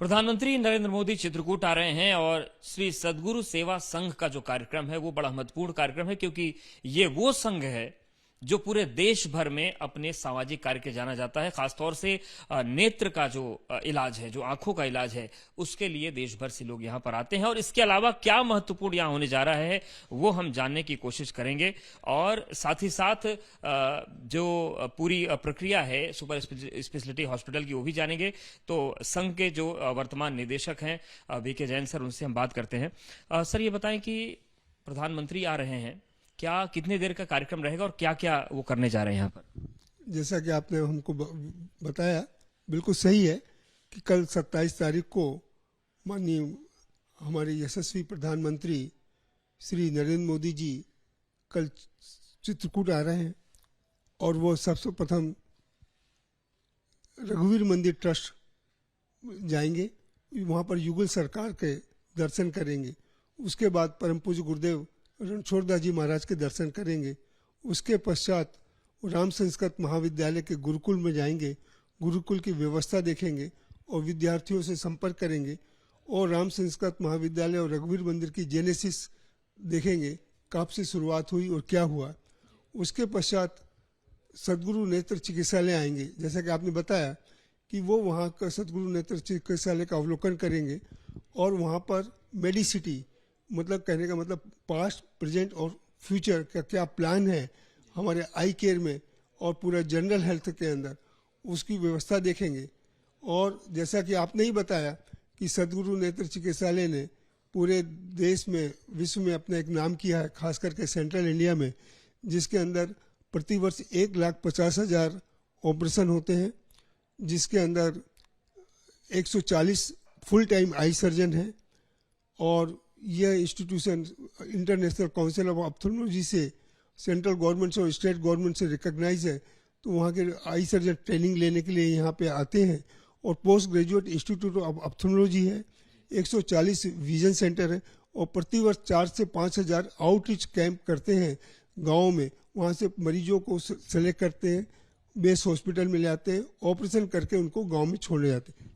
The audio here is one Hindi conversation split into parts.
प्रधानमंत्री नरेंद्र मोदी चित्रकूट आ रहे हैं और श्री सद्गुरु सेवा संघ का जो कार्यक्रम है वो बड़ा महत्वपूर्ण कार्यक्रम है, क्योंकि ये वो संघ है जो पूरे देश भर में अपने सामाजिक कार्य के जाना जाता है। खासतौर से नेत्र का जो इलाज है, जो आंखों का इलाज है, उसके लिए देश भर से लोग यहां पर आते हैं। और इसके अलावा क्या महत्वपूर्ण यहां होने जा रहा है वो हम जानने की कोशिश करेंगे। और साथ ही साथ जो पूरी प्रक्रिया है सुपर स्पेशलिटी हॉस्पिटल की वो भी जानेंगे। तो संघ के जो वर्तमान निदेशक हैं वीके जैन सर, उनसे हम बात करते हैं। सर, ये बताएं कि प्रधानमंत्री आ रहे हैं, क्या कितने देर का कार्यक्रम रहेगा और क्या क्या वो करने जा रहे हैं यहाँ पर? जैसा कि आपने हमको बताया, बिल्कुल सही है कि कल 27 तारीख को माननीय हमारे यशस्वी प्रधानमंत्री श्री नरेंद्र मोदी जी कल चित्रकूट आ रहे हैं और वो सबसे प्रथम रघुवीर मंदिर ट्रस्ट जाएंगे, वहाँ पर युगल सरकार के दर्शन करेंगे। उसके बाद परम पूज्य गुरुदेव रणछोड़दास जी महाराज के दर्शन करेंगे। उसके पश्चात राम संस्कृत महाविद्यालय के गुरुकुल में जाएंगे, गुरुकुल की व्यवस्था देखेंगे और विद्यार्थियों से संपर्क करेंगे और राम संस्कृत महाविद्यालय और रघुवीर मंदिर की जेनेसिस देखेंगे, कब से शुरुआत हुई और क्या हुआ। उसके पश्चात सद्गुरु नेत्र चिकित्सालय आएंगे। जैसा कि आपने बताया कि वो वहाँ का सद्गुरु नेत्र चिकित्सालय का अवलोकन करेंगे और वहाँ पर मेडिसिटी, मतलब कहने का मतलब पास्ट, प्रेजेंट और फ्यूचर का क्या प्लान है हमारे आई केयर में और पूरा जनरल हेल्थ के अंदर, उसकी व्यवस्था देखेंगे। और जैसा कि आपने ही बताया कि सद्गुरु नेत्र चिकित्सालय ने पूरे देश में, विश्व में अपना एक नाम किया है, खास करके सेंट्रल इंडिया में, जिसके अंदर प्रतिवर्ष 1,50,000 ऑपरेशन होते हैं, जिसके अंदर 140 फुल टाइम आई सर्जन हैं। और यह institution international council of ophthalmology से, सेंट्रल गवर्नमेंट से और स्टेट गवर्नमेंट से रिकॉग्नाइज है। तो वहाँ के आई सर्जन ट्रेनिंग लेने के लिए यहाँ पे आते हैं। और post graduate institute of ophthalmology है, 140 विजन सेंटर है और प्रतिवर्ष 4 से 5,000 आउटरीच कैंप करते हैं गाँव में। वहाँ से मरीजों को सेलेक्ट करते हैं, बेस हॉस्पिटल में ले आते हैं, ऑपरेशन करके उनको गाँव में छोड़े जाते हैं।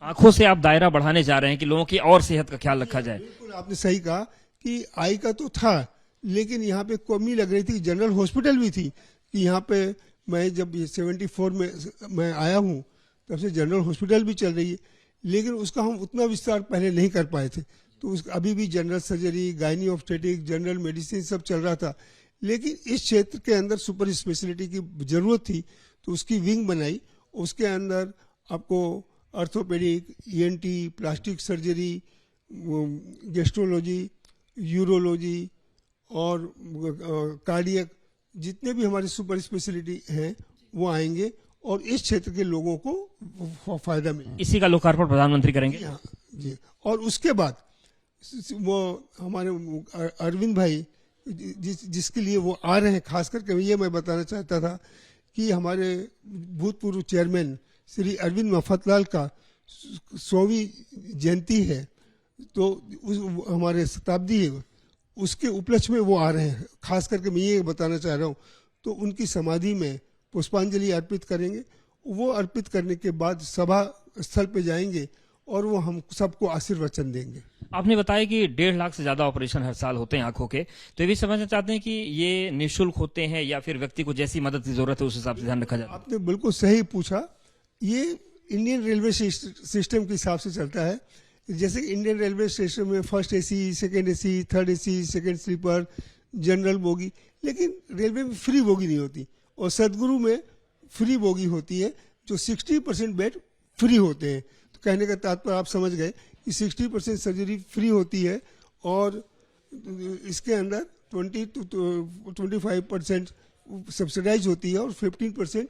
आंखों से आप दायरा बढ़ाने जा रहे हैं कि लोगों की और सेहत का ख्याल रखा जाए। बिल्कुल, आपने सही कहा कि आई का तो था, लेकिन यहाँ पे कमी लग रही थी। जनरल हॉस्पिटल भी थी कि यहाँ पे मैं जब 74 में मैं आया हूँ तब से जनरल हॉस्पिटल भी चल रही है, लेकिन उसका हम उतना विस्तार पहले नहीं कर पाए थे। तो अभी भी general surgery, gynae obstetric, general medicine सब चल रहा था। लेकिन इस क्षेत्र के अंदर सुपर स्पेशलिटी की जरूरत थी, तो उसकी विंग बनाई। उसके अंदर आपको orthopaedic, ENT, plastic surgery, gastrology, urology और कार्डियक, जितने भी हमारे सुपर स्पेशलिटी हैं वो आएंगे और इस क्षेत्र के लोगों को फायदा मिलेगा। इसी का लोकार्पण प्रधानमंत्री करेंगे। हाँ जी। और उसके बाद वो हमारे अरविंद भाई जिसके लिए वो आ रहे हैं, खास करके ये मैं बताना चाहता था कि हमारे भूतपूर्व चेयरमैन श्री अरविंद मफतलाल का 100वीं जयंती है, तो हमारे शताब्दी है, उसके उपलक्ष्य में वो आ रहे हैं। खास करके मैं ये बताना चाह रहा हूँ, तो उनकी समाधि में पुष्पांजलि अर्पित करेंगे। वो अर्पित करने के बाद सभा स्थल पे जाएंगे और वो हम सबको आशीर्वचन देंगे। आपने बताया कि 1.5 लाख से ज्यादा ऑपरेशन हर साल होते हैं आंखों के, तो ये भी समझना चाहते हैं कि ये निःशुल्क होते हैं या फिर व्यक्ति को जैसी मदद की जरूरत है उस हिसाब से ध्यान रखा जाता है? आपने बिल्कुल सही पूछा। ये इंडियन रेलवे सिस्टम के हिसाब से चलता है। जैसे इंडियन रेलवे स्टेशन में first AC, second AC, third AC, second sleeper, general bogie, लेकिन रेलवे में फ्री बोगी नहीं होती। और सदगुरु में फ्री बोगी होती है, जो 60% बेड फ्री होते हैं। तो कहने का तात्पर्य आप समझ गए कि 60% सर्जरी फ्री होती है और इसके अंदर 20 to 25% सब्सिडाइज होती है और 15%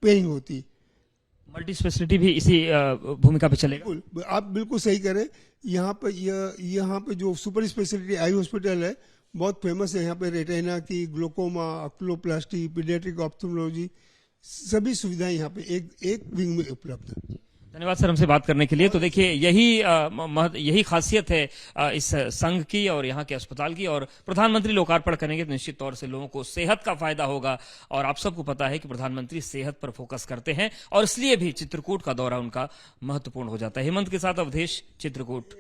पेइंग होती है। मल्टी स्पेशलिटी भी इसी भूमिका पे चलेगा? बिल्कुल, आप बिल्कुल सही करें। यहाँ पे जो सुपर स्पेशलिटी आई हॉस्पिटल है बहुत फेमस है। यहाँ पे रेटिना की, ग्लोकोमा, ऑक्यूलोप्लास्टी, पीडियाट्रिक ऑप्थेल्मोलॉजी, सभी सुविधाएं यहाँ पे एक विंग में उपलब्ध है। धन्यवाद सर हमसे बात करने के लिए। तो देखिए यही खासियत है इस संघ की और यहाँ के अस्पताल की, और प्रधानमंत्री लोकार्पण करेंगे तो निश्चित तौर से लोगों को सेहत का फायदा होगा। और आप सबको पता है कि प्रधानमंत्री सेहत पर फोकस करते हैं और इसलिए भी चित्रकूट का दौरा उनका महत्वपूर्ण हो जाता है। हेमंत के साथ अवधेश, चित्रकूट।